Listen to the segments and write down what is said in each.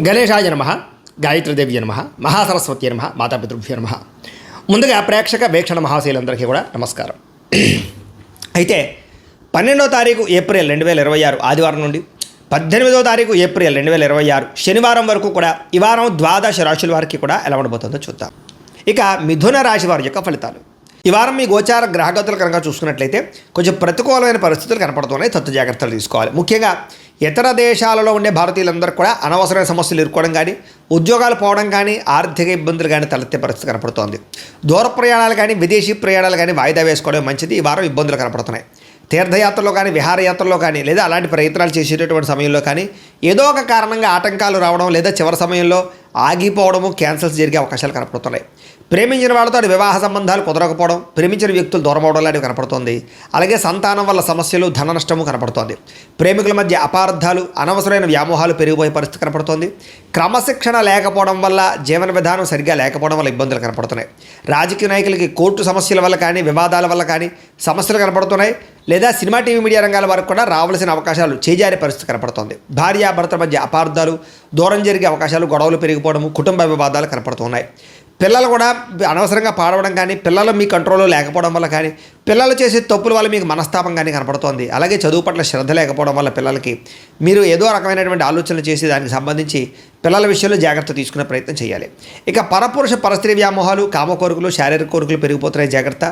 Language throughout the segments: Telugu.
గణేశాయ నమః, గాయత్రీదేవి నమః, మహాసరస్వతి నమః, మాతాపితృభ్యో నమః. ముందుగా ప్రేక్షక వీక్షణ మహాశైలందరికీ కూడా నమస్కారం. అయితే 12వ తారీఖు ఏప్రిల్ 2026 ఆదివారం నుండి 18వ తారీఖు ఏప్రిల్ 2026 శనివారం వరకు కూడా ఈ వారం ద్వాదశ రాశుల వారికి కూడా ఎలా ఉండబోతుందో చూద్దాం. ఇక మిథున రాశి వారి యొక్క ఫలితాలు. ఈ వారం మీ గోచార గ్రహగతులు కనుక చూసుకున్నట్లయితే కొంచెం ప్రతికూలమైన పరిస్థితులు కనపడుతున్నాయి. తత్వ జాగ్రత్తలు తీసుకోవాలి. ముఖ్యంగా ఇతర దేశాలలో ఉండే భారతీయులందరూ కూడా అనవసరమైన సమస్యలు ఎదుర్కోవడం కానీ, ఉద్యోగాలు పోవడం కానీ, ఆర్థిక ఇబ్బందులు కానీ తలెత్తే పరిస్థితి కనపడుతోంది. దూర ప్రయాణాలు కానీ, విదేశీ ప్రయాణాలు కానీ వాయిదా వేసుకోవడం మంచిది. ఈ వారం ఇబ్బందులు కనపడుతున్నాయి. తీర్థయాత్రలో కానీ, విహారయాత్రలో కానీ, లేదా అలాంటి ప్రయత్నాలు చేసేటటువంటి సమయంలో కానీ ఏదో ఒక కారణంగా ఆటంకాలు రావడం, లేదా చివరి సమయంలో ఆగిపోవడము, క్యాన్సిల్స్ జరిగే అవకాశాలు కనపడుతున్నాయి. ప్రేమించిన వాళ్ళతో వివాహ సంబంధాలు కుదరకపోవడం, ప్రేమించిన వ్యక్తులు దూరం అవడం లాంటివి కనపడుతోంది. అలాగే సంతానం వల్ల సమస్యలు, ధన నష్టము కనపడుతోంది. ప్రేమికుల మధ్య అపార్థాలు, అనవసరమైన వ్యామోహాలు పెరిగిపోయే పరిస్థితి కనపడుతోంది. క్రమశిక్షణ లేకపోవడం వల్ల, జీవన విధానం సరిగ్గా లేకపోవడం వల్ల ఇబ్బందులు కనపడుతున్నాయి. రాజకీయ నాయకులకి కోర్టు సమస్యల వల్ల కానీ, వివాదాల వల్ల కానీ సమస్యలు కనపడుతున్నాయి. లేదా సినిమా, టీవీ, మీడియా రంగాల వరకు కూడా రావాల్సిన అవకాశాలు చేజారే పరిస్థితి కనపడుతోంది. భార్యాభర్తల మధ్య అపార్థాలు, దూరం జరిగే అవకాశాలు, గొడవలు పెరిగిపోవడము, కుటుంబ వివాదాలు కనపడుతున్నాయి. పిల్లలు కూడా అనవసరంగా పాడవడం కానీ, పిల్లలు మీ కంట్రోల్లో లేకపోవడం వల్ల కానీ, పిల్లలు చేసే తప్పుల వల్ల మీకు మనస్తాపం కానీ కనపడుతోంది. అలాగే చదువు పట్ల శ్రద్ధ లేకపోవడం వల్ల పిల్లలకి మీరు ఏదో రకమైనటువంటి ఆలోచనలు చేసి దానికి సంబంధించి పిల్లల విషయంలో జాగ్రత్త తీసుకునే ప్రయత్నం చేయాలి. ఇక పరపురుష పరస్త్రీ వ్యామోహాలు, కామ కోరికలు, శారీరక కోరికలు పెరిగిపోతున్నాయి, జాగ్రత్త.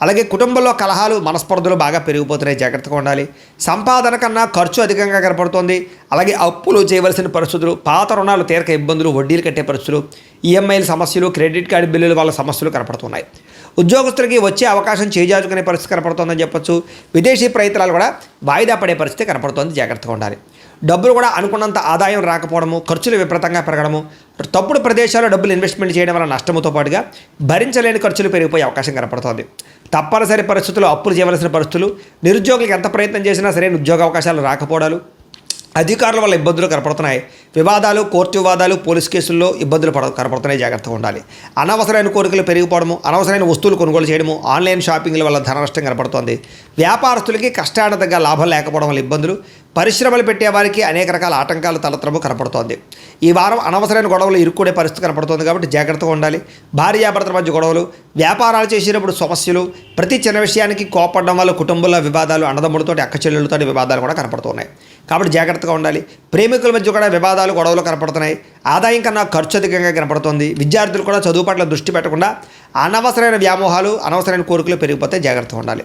అలాగే కుటుంబంలో కలహాలు, మనస్పర్ధలు బాగా పెరిగిపోతున్నాయి, జాగ్రత్తగా ఉండాలి. సంపాదన కన్నా ఖర్చు అధికంగా కనపడుతోంది. అలాగే అప్పులు చేయవలసిన పరిస్థితులు, పాత రుణాలు తీరక ఇబ్బందులు, వడ్డీలు కట్టే పరిస్థితులు, ఈఎంఐల సమస్యలు, క్రెడిట్ కార్డు బిల్లుల వల్ల సమస్యలు కనపడుతున్నాయి. ఉద్యోగస్తులకి వచ్చే అవకాశం చేజార్చుకునే పరిస్థితి కనపడుతోందని చెప్పొచ్చు. విదేశీ ప్రయత్నాలు కూడా వాయిదా పడే పరిస్థితి కనపడుతోంది, జాగ్రత్తగా ఉండాలి. డబ్బులు కూడా అనుకున్నంత ఆదాయం రాకపోవడము, ఖర్చులు విపరీతంగా పెరగడము, తప్పుడు ప్రదేశాల్లో డబ్బులు ఇన్వెస్ట్మెంట్ చేయడం వల్ల నష్టంతో పాటుగా భరించలేని ఖర్చులు పెరిగిపోయే అవకాశం కనపడుతోంది. తప్పనిసరి పరిస్థితుల్లో అప్పులు చేయవలసిన పరిస్థితులు, నిరుద్యోగులకు ఎంత ప్రయత్నం చేసినా సరైన ఉద్యోగ అవకాశాలు రాకపోవడాలు, అధికారుల వల్ల ఇబ్బందులు కనపడుతున్నాయి. వివాదాలు, కోర్టు వివాదాలు, పోలీస్ కేసుల్లో ఇబ్బందులు కనపడుతున్నాయి, జాగ్రత్తగా ఉండాలి. అనవసరమైన కోరికలు పెరిగిపోవడము, అనవసరమైన వస్తువులు కొనుగోలు చేయడము, ఆన్లైన్ షాపింగ్ల వల్ల ధన నష్టం కనపడుతోంది. వ్యాపారస్తులకి కష్టానికి తగ్గ లాభం లేకపోవడం వల్ల ఇబ్బందులు, పరిశ్రమలు పెట్టే వారికి అనేక రకాల ఆటంకాలు తలెత్తడము కనపడుతోంది. ఈ వారం అనవసరమైన గొడవలు ఇరుక్కునే పరిస్థితి కనపడుతోంది, కాబట్టి జాగ్రత్తగా ఉండాలి. భార్యాభర్తల మధ్య గొడవలు, వ్యాపారాలు చేసేటప్పుడు సమస్యలు, ప్రతి చిన్న విషయానికి కోపడడం వల్ల కుటుంబంలో వివాదాలు, అన్నదమ్ములతో, అక్క చెల్లెళ్ళతో వివాదాలు కూడా కనపడుతున్నాయి, కాబట్టి జాగ్రత్తగా ఉండాలి. ప్రేమికుల మధ్య కూడా వివాదాలు, గొడవలు కనపడుతున్నాయి. ఆదాయం కన్నా ఖర్చు అధికంగా కనపడుతుంది. విద్యార్థులు కూడా చదువు పట్ల దృష్టి పెట్టకుండా అనవసరమైన వ్యామోహాలు, అనవసరమైన కోరికలు పెరిగిపోతే జాగ్రత్తగా ఉండాలి.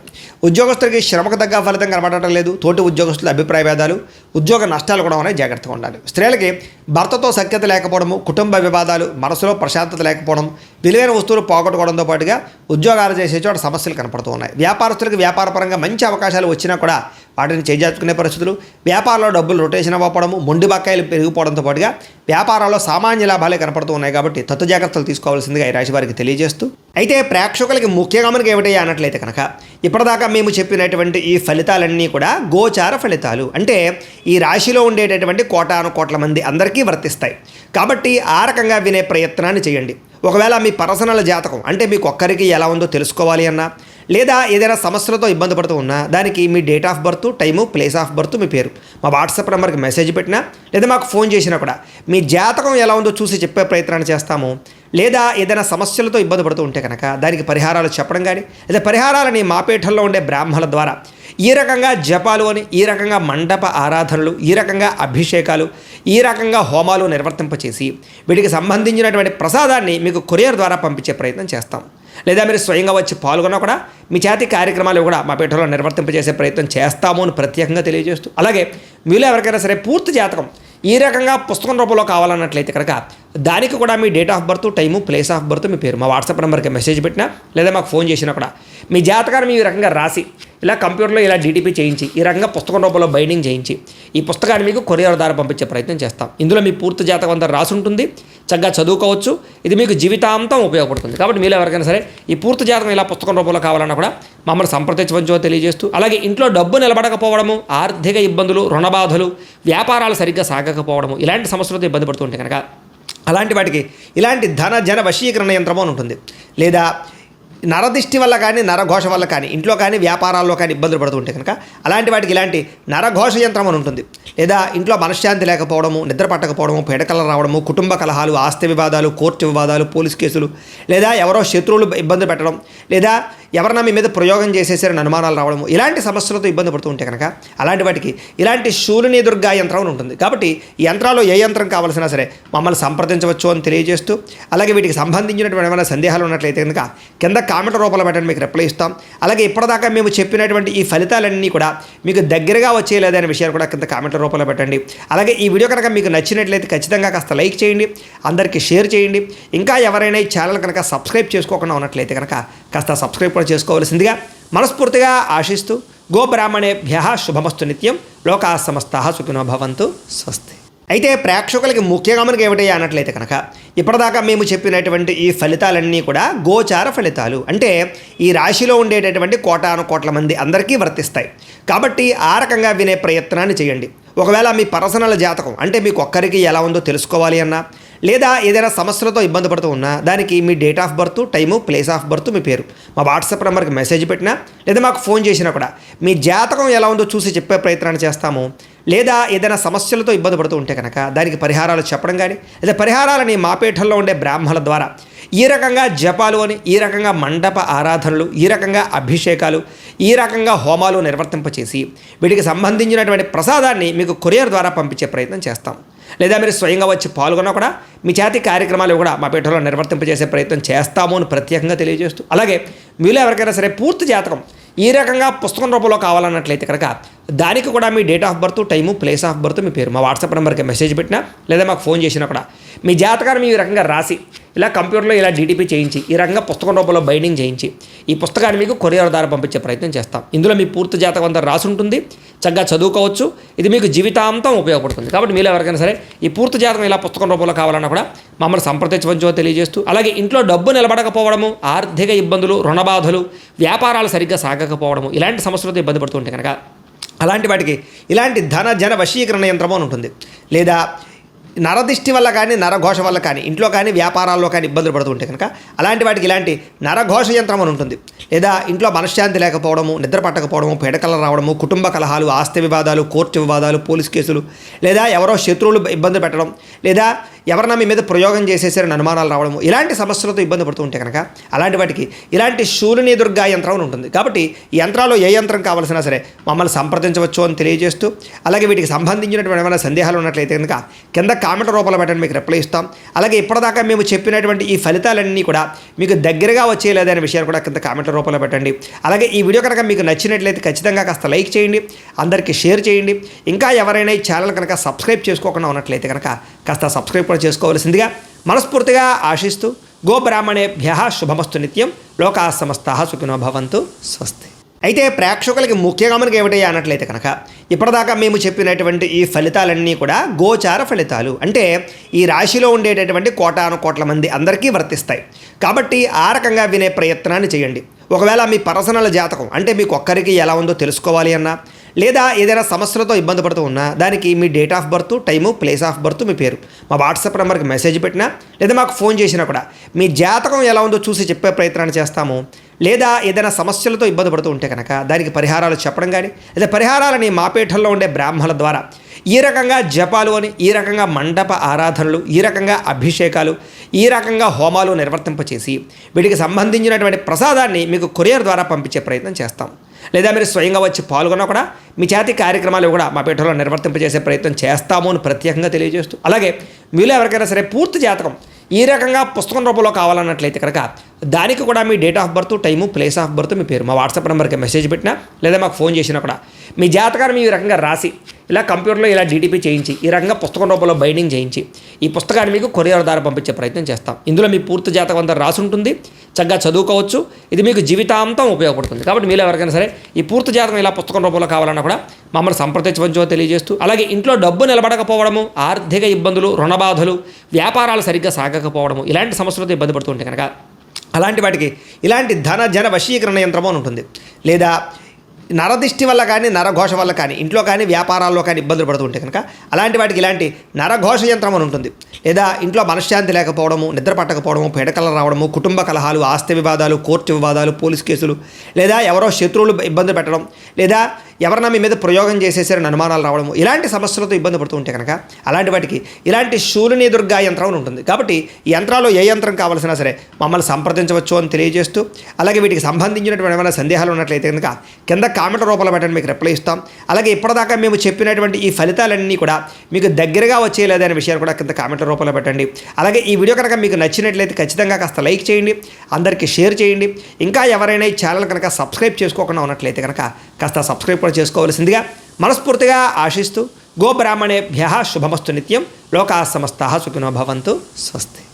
ఉద్యోగస్తులకి శ్రమకు తగ్గ ఫలితం కనపడటం లేదు. తోటి ఉద్యోగస్తుల అభిప్రాయ భేదాలు, ఉద్యోగ నష్టాలు కూడా ఉన్నాయి, జాగ్రత్తగా ఉండాలి. స్త్రీలకి భర్తతో సఖ్యత లేకపోవడము, కుటుంబ వివాదాలు, మనసులో ప్రశాంతత లేకపోవడం, విలువైన వస్తువులు పోగొట్టుకోవడంతో పాటుగా ఉద్యోగాలు చేసే చోట సమస్యలు కనపడుతూ ఉన్నాయి. వ్యాపారస్తులకు వ్యాపారపరంగా మంచి అవకాశాలు వచ్చినా కూడా వాటిని చేజార్చుకునే పరిస్థితులు, వ్యాపారంలో డబ్బులు రొటేషన్ అవ్వకపోవడము, మొండి బకాయిలు పెరిగిపోవడంతో పాటుగా వ్యాపారాల్లో సామాన్య లాభాలే కనపడుతూ ఉన్నాయి, కాబట్టి తత్వ జాగ్రత్తలు తీసుకోవాల్సిందిగా ఈ రాశి వారికి తెలియజేస్తూ, అయితే ప్రేక్షకులకి ముఖ్యంగా మనకి ఏమిటయ్యా అన్నట్లయితే కనుక ఇప్పటిదాకా మేము చెప్పినటువంటి ఈ ఫలితాలన్నీ కూడా గోచార ఫలితాలు, అంటే ఈ రాశిలో ఉండేటటువంటి కోటాను కోట్ల మంది అందరికీ వర్తిస్తాయి. కాబట్టి ఆ రకంగా వినే ప్రయత్నాన్ని చేయండి. ఒకవేళ మీ పర్సనల్ జాతకం అంటే మీకు ఒక్కరికి ఎలా ఉందో తెలుసుకోవాలి అన్నా, లేదా ఏదైనా సమస్యలతో ఇబ్బంది పడుతూ ఉన్నా, దానికి మీ date of birth, time, place of birth, మీ పేరు మా వాట్సాప్ నెంబర్కి మెసేజ్ పెట్టినా, లేదా మాకు ఫోన్ చేసినా కూడా మీ జాతకం ఎలా ఉందో చూసి చెప్పే ప్రయత్నాన్ని చేస్తాము. లేదా ఏదైనా సమస్యలతో ఇబ్బంది పడుతూ ఉంటే కనుక దానికి పరిహారాలు చెప్పడం కానీ, లేదా పరిహారాలని మా పీఠంలో ఉండే బ్రాహ్మణుల ద్వారా ఈ రకంగా జపాలు అని, ఈ రకంగా మండప ఆరాధనలు, ఈ రకంగా అభిషేకాలు, ఈ రకంగా హోమాలు నిర్వర్తింపచేసి వీటికి సంబంధించినటువంటి ప్రసాదాన్ని మీకు కొరియర్ ద్వారా పంపించే ప్రయత్నం చేస్తాం. లేదా మీరు స్వయంగా వచ్చి పాల్గొన్నా కూడా మీ చేతి కార్యక్రమాలు కూడా మా పీఠంలో నిర్వర్తింపజేసే ప్రయత్నం చేస్తాము అని ప్రత్యేకంగా తెలియజేస్తూ, అలాగే మీలో ఎవరికైనా సరే పూర్తి జాతకం ఈ రకంగా పుస్తకం రూపంలో కావాలన్నట్లయితే కనుక దానికి కూడా మీ date of birth, time, place of birth, మీ పేరు మా వాట్సాప్ నెంబర్కి మెసేజ్ పెట్టినా, లేదా మాకు ఫోన్ చేసినా కూడా మీ జాతకాన్ని ఈ రకంగా రాసి ఇలా కంప్యూటర్లో ఇలా డీటీపీ చేయించి ఈ రకంగా పుస్తకం రూపంలో బైండింగ్ చేయించి ఈ పుస్తకాన్ని మీకు కొరియర్ ద్వారా పంపించే ప్రయత్నం చేస్తాం. ఇందులో మీ పూర్తి జాతకం అంతా రాసి ఉంటుంది, చక్కగా చదువుకోవచ్చు. ఇది మీకు జీవితాంతం ఉపయోగపడుతుంది. కాబట్టి మీరు ఎవరికైనా సరే ఈ పూర్తి జాతకం ఇలా పుస్తకం రూపంలో కావాలన్నా కూడా మమ్మల్ని సంప్రదించవచ్చో తెలియజేస్తూ, అలాగే ఇంట్లో డబ్బు నిలబడకపోవడము, ఆర్థిక ఇబ్బందులు, రుణబాధలు, వ్యాపారాలు సరిగ్గా సాగకపోవడము, ఇలాంటి సమస్యలతో ఇబ్బంది పడుతుంటే కనుక అలాంటి వాటికి ఇలాంటి ధన జన వశీకరణ యంత్రము అని ఉంటుంది, లేదా నరదిష్టి వల్ల కానీ నరఘోష వల్ల కానీ ఇంట్లో కానీ వ్యాపారాల్లో కానీ ఇబ్బందులు పడుతూ ఉంటే కనుక అలాంటి వాటికి ఇలాంటి నరఘోష యంత్రం అని ఉంటుంది. లేదా ఇంట్లో మనశ్శాంతి లేకపోవడము, నిద్ర పట్టకపోవడము, పీడకలు రావడము, కుటుంబ కలహాలు, ఆస్తి వివాదాలు, కోర్టు వివాదాలు, పోలీస్ కేసులు, లేదా ఎవరో శత్రువులు ఇబ్బంది పెట్టడం, లేదా ఎవరన్నా మీ మీద ప్రయోగం చేసేసారని అనుమానాలు రావడము, ఇలాంటి సమస్యలతో ఇబ్బంది పడుతూ ఉంటే కనుక అలాంటి వాటికి ఇలాంటి శూలిని దుర్గా యంత్రం అని ఉంటుంది. కాబట్టి ఈ యంత్రాలు ఏ యంత్రం కావాల్సినా సరే మమ్మల్ని సంప్రదించవచ్చు అని తెలియజేస్తూ, అలాగే వీటికి సంబంధించినటువంటి ఏమైనా సందేహాలు ఉన్నట్లయితే కనుక కింద కామెంట్ రూపంలో పెట్టండి, మీకు రిప్లై ఇస్తాం. అలాగే ఇప్పటిదాకా మేము చెప్పినటువంటి ఈ ఫలితాలన్నీ కూడా మీకు దగ్గరగా వచ్చేయలేదనే విషయాలు కూడా కింద కామెంట్ల రూపంలో పెట్టండి. అలాగే ఈ వీడియో కనుక మీకు నచ్చినట్లయితే ఖచ్చితంగా కాస్త లైక్ చేయండి, అందరికీ షేర్ చేయండి. ఇంకా ఎవరైనా ఈ ఛానల్ కనుక సబ్స్క్రైబ్ చేసుకోకుండా ఉన్నట్లయితే కనుక కాస్త సబ్స్క్రైబ్ కూడా చేసుకోవాల్సిందిగా మనస్ఫూర్తిగా ఆశిస్తూ, గోబ్రాహ్మణేభ్యః శుభమస్తు నిత్యం, లోకాః సమస్తాః సుఖినో భవంతు, స్వస్తి. అయితే ప్రేక్షకులకి ముఖ్యంగా మనకి ఏమిటయ్యా అన్నట్లయితే కనుక ఇప్పటిదాకా మేము చెప్పినటువంటి ఈ ఫలితాలన్నీ కూడా గోచార ఫలితాలు, అంటే ఈ రాశిలో ఉండేటటువంటి కోటాను కోట్ల మంది అందరికీ వర్తిస్తాయి. కాబట్టి ఆ రకంగా వినే ప్రయత్నాన్ని చేయండి. ఒకవేళ మీ పర్సనల్ జాతకం అంటే మీకు ఒక్కరికి ఎలా ఉందో తెలుసుకోవాలి అన్నా, లేదా ఏదైనా సమస్యలతో ఇబ్బంది పడుతూ ఉన్నా దానికి మీ date of birth, time, place of birth, మీ పేరు మా వాట్సాప్ నెంబర్కి మెసేజ్ పెట్టినా, లేదా మాకు ఫోన్ చేసినా కూడా మీ జాతకం ఎలా ఉందో చూసి చెప్పే ప్రయత్నాన్ని చేస్తాము. లేదా ఏదైనా సమస్యలతో ఇబ్బంది పడుతూ ఉంటే కనుక దానికి పరిహారాలు చెప్పడం కానీ, లేదా పరిహారాలని మా పీఠంలో ఉండే బ్రాహ్మణుల ద్వారా ఈ రకంగా జపాలు అని, ఈ రకంగా మండప ఆరాధనలు, ఈ రకంగా అభిషేకాలు, ఈ రకంగా హోమాలు నిర్వర్తింపచేసి వీటికి సంబంధించినటువంటి ప్రసాదాన్ని మీకు కొరియర్ ద్వారా పంపించే ప్రయత్నం చేస్తాం. లేదా మీరు స్వయంగా వచ్చి పాల్గొన్నా కూడా మీ చేతి కార్యక్రమాలు కూడా మా పీఠంలో నిర్వర్తింపజేసే ప్రయత్నం చేస్తాము అని ప్రత్యేకంగా తెలియజేస్తూ, అలాగే మీలో ఎవరికైనా సరే పూర్తి జాతకం ఈ రకంగా పుస్తకం రూపంలో కావాలన్నట్లయితే కనుక దానికి కూడా మీ date of birth, time, place of birth, మీ పేరు మా వాట్సాప్ నెంబర్కి మెసేజ్ పెట్టినా, లేదా మాకు ఫోన్ చేసినా కూడా మీ జాతకాన్ని ఈ రకంగా రాసి ఇలా కంప్యూటర్లో ఇలా డీటీపీ చేయించి ఈ రకంగా పుస్తకం రూపంలో బైండింగ్ చేయించి ఈ పుస్తకాన్ని మీకు కొరియర్ ద్వారా పంపించే ప్రయత్నం చేస్తాం. ఇందులో మీ పూర్తి జాతకం అంతా రాసి ఉంటుంది, చక్కగా చదువుకోవచ్చు. ఇది మీకు జీవితాంతం ఉపయోగపడుతుంది. కాబట్టి మీలో ఎవరికైనా సరే ఈ పూర్తి జాతకం ఇలా పుస్తకం రూపంలో కావాలన్నా కూడా మమ్మల్ని సంప్రదించవచ్చో తెలియజేస్తూ, అలాగే ఇంట్లో డబ్బు నిలబడకపోవడము, ఆర్థిక ఇబ్బందులు, రుణబాధలు, వ్యాపారాలు సరిగ్గా సాగకపోవడము, ఇలాంటి సమస్యలతో ఇబ్బంది పడుతుంటే కనుక అలాంటి వాటికి ఇలాంటి ధన జన వశీకరణ యంత్రము అని ఉంటుంది. లేదా నరదిష్టి వల్ల కానీ నరఘోష వల్ల కానీ ఇంట్లో కానీ వ్యాపారాల్లో కానీ ఇబ్బందులు పడుతూ ఉంటే కనుక అలాంటి వాటికి ఇలాంటి నరఘోష యంత్రం అని ఉంటుంది. లేదా ఇంట్లో మనశ్శాంతి లేకపోవడము, నిద్ర పట్టకపోవడము, పీడకలు రావడము, కుటుంబ కలహాలు, ఆస్తి వివాదాలు, కోర్టు వివాదాలు, పోలీస్ కేసులు, లేదా ఎవరో శత్రువులు ఇబ్బంది పెట్టడం, లేదా ఎవరన్నా మీ మీద ప్రయోగం చేసేసారని అనుమానాలు రావడము, ఇలాంటి సమస్యలతో ఇబ్బంది పడుతూ ఉంటే కనుక అలాంటి వాటికి ఇలాంటి శూలిని దుర్గా యంత్రం అని ఉంటుంది. కాబట్టి ఈ యంత్రాలు ఏ యంత్రం కావాల్సినా సరే మమ్మల్ని సంప్రదించవచ్చు అని తెలియజేస్తూ, అలాగే వీటికి సంబంధించినటువంటి ఏమైనా సందేహాలు ఉన్నట్లయితే కనుక కింద కామెంట్ రూపంలో పెట్టండి, మీకు రిప్లై ఇస్తాం. అలాగే ఇప్పటిదాకా మేము చెప్పినటువంటి ఈ ఫలితాలన్నీ కూడా మీకు దగ్గరగా వచ్చేయలేదనే విషయాలు కూడా కింద కామెంట్ల రూపంలో పెట్టండి. అలాగే ఈ వీడియో కనుక మీకు నచ్చినట్లయితే ఖచ్చితంగా కాస్త లైక్ చేయండి, అందరికీ షేర్ చేయండి. ఇంకా ఎవరైనా ఈ ఛానల్ కనుక సబ్స్క్రైబ్ చేసుకోకుండా ఉన్నట్లయితే కనుక కాస్త సబ్స్క్రైబ్ కూడా చేసుకోవాల్సిందిగా మనస్ఫూర్తిగా ఆశిస్తూ, గోబ్రాహ్మణేభ్యః శుభమస్తు నిత్యం, లోకాః సమస్తాః సుఖినో భవంతు, స్వస్తి. అయితే ప్రేక్షకులకి ముఖ్యంగా మనకి ఏమిటయ్యా అన్నట్లయితే కనుక ఇప్పటిదాకా మేము చెప్పినటువంటి ఈ ఫలితాలన్నీ కూడా గోచార ఫలితాలు, అంటే ఈ రాశిలో ఉండేటటువంటి కోటాను కోట్ల మంది అందరికీ వర్తిస్తాయి. కాబట్టి ఆ రకంగా వినే ప్రయత్నాన్ని చేయండి. ఒకవేళ మీ పర్సనల్ జాతకం అంటే మీకు ఒక్కరికి ఎలా ఉందో తెలుసుకోవాలి అన్నా, లేదా ఏదైనా సమస్యలతో ఇబ్బంది పడుతూ ఉన్నా దానికి మీ date of birth, time, place of birth, మీ పేరు మా వాట్సాప్ నెంబర్కి మెసేజ్ పెట్టినా, లేదా మాకు ఫోన్ చేసినా కూడా మీ జాతకం ఎలా ఉందో చూసి చెప్పే ప్రయత్నాన్ని చేస్తాము. లేదా ఏదైనా సమస్యలతో ఇబ్బంది పడుతూ ఉంటే కనుక దానికి పరిహారాలు చెప్పడం కానీ, లేదా పరిహారాలని మా పీఠంలో ఉండే బ్రాహ్మణుల ద్వారా ఈ రకంగా జపాలు అని, ఈ రకంగా మండప ఆరాధనలు, ఈ రకంగా అభిషేకాలు, ఈ రకంగా హోమాలు నిర్వర్తింపచేసి వీటికి సంబంధించినటువంటి ప్రసాదాన్ని మీకు కొరియర్ ద్వారా పంపించే ప్రయత్నం చేస్తాం. లేదా మీరు స్వయంగా వచ్చి పాల్గొన్నా కూడా మీ చేతి కార్యక్రమాలు కూడా మా పీఠంలో నిర్వర్తింపజేసే ప్రయత్నం చేస్తాము అని ప్రత్యేకంగా తెలియజేస్తూ, అలాగే మీలో ఎవరికైనా సరే పూర్తి జాతకం ఈ రకంగా పుస్తకం రూపంలో కావాలన్నట్లయితే కనుక దానికి కూడా మీ date of birth, time, place of birth, మీ పేరు మా వాట్సాప్ నెంబర్కి మెసేజ్ పెట్టినా, లేదా మాకు ఫోన్ చేసినా కూడా మీ జాతకాన్ని ఈ రకంగా రాసి ఇలా కంప్యూటర్లో ఇలా డీటీపీ చేయించి ఈ రకంగా పుస్తకం రూపంలో బైండింగ్ చేయించి ఈ పుస్తకాన్ని మీకు కొరియర్ ద్వారా పంపించే ప్రయత్నం చేస్తాం. ఇందులో మీ పూర్తి జాతకం అంతా రాసి ఉంటుంది, చక్కగా చదువుకోవచ్చు. ఇది మీకు జీవితాంతం ఉపయోగపడుతుంది. కాబట్టి మీలో ఎవరికైనా సరే ఈ పూర్తి జాతకం ఇలా పుస్తకం రూపంలో కావాలన్నా కూడా మమ్మల్ని సంప్రదించవచ్చో తెలియజేస్తూ, అలాగే ఇంట్లో డబ్బు నిలబడకపోవడము, ఆర్థిక ఇబ్బందులు, రుణబాధలు, వ్యాపారాలు సరిగ్గా సాగకపోవడము, ఇలాంటి సమస్యలతో ఇబ్బంది పడుతుంటే కనుక అలాంటి వాటికి ఇలాంటి ధన జన వశీకరణ యంత్రము అని ఉంటుంది. లేదా నరదిష్టి వల్ల కానీ నరఘోష వల్ల కానీ ఇంట్లో కానీ వ్యాపారాల్లో కానీ ఇబ్బందులు పడుతూ ఉంటే కనుక అలాంటి వాటికి ఇలాంటి నరఘోష యంత్రం అని ఉంటుంది. లేదా ఇంట్లో మనశ్శాంతి లేకపోవడము, నిద్ర పట్టకపోవడము, పీడకలు రావడము, కుటుంబ కలహాలు, ఆస్తి వివాదాలు, కోర్టు వివాదాలు, పోలీస్ కేసులు, లేదా ఎవరో శత్రువులు ఇబ్బంది పెట్టడం, లేదా ఎవరన్నా మీ మీద ప్రయోగం చేసేసారని అనుమానాలు రావడము, ఇలాంటి సమస్యలతో ఇబ్బంది పడుతూ ఉంటే కనుక అలాంటి వాటికి ఇలాంటి శూలిని దుర్గా యంత్రం అని ఉంటుంది. కాబట్టి ఈ యంత్రాల్లో ఏ యంత్రం కావాల్సినా సరే మమ్మల్ని సంప్రదించవచ్చు అని తెలియజేస్తూ, అలాగే వీటికి సంబంధించినటువంటి ఏమైనా సందేహాలు ఉన్నట్లయితే కనుక కింద కామెంట్ రూపంలో పెట్టండి, మీకు రిప్లై ఇస్తాం. అలాగే ఇప్పటిదాకా మేము చెప్పినటువంటి ఈ ఫలితాలన్నీ కూడా మీకు దగ్గరగా వచ్చేయలేదనే విషయాలు కూడా కింద కామెంట్ రూపంలో పెట్టండి. అలాగే ఈ వీడియో కనుక మీకు నచ్చినట్లయితే ఖచ్చితంగా కాస్త లైక్ చేయండి, అందరికీ షేర్ చేయండి. ఇంకా ఎవరైనా ఈ ఛానల్ కనుక సబ్స్క్రైబ్ చేసుకోకుండా ఉన్నట్లయితే కనుక కాస్త సబ్స్క్రైబ్ కూడా చేసుకోవాల్సిందిగా మనస్ఫూర్తిగా ఆశిస్తూ, గోబ్రాహ్మణేభ్యః శుభమస్తు నిత్యం, లోకాः సమస్తాः సుఖినో భవంతు. స్వస్తి.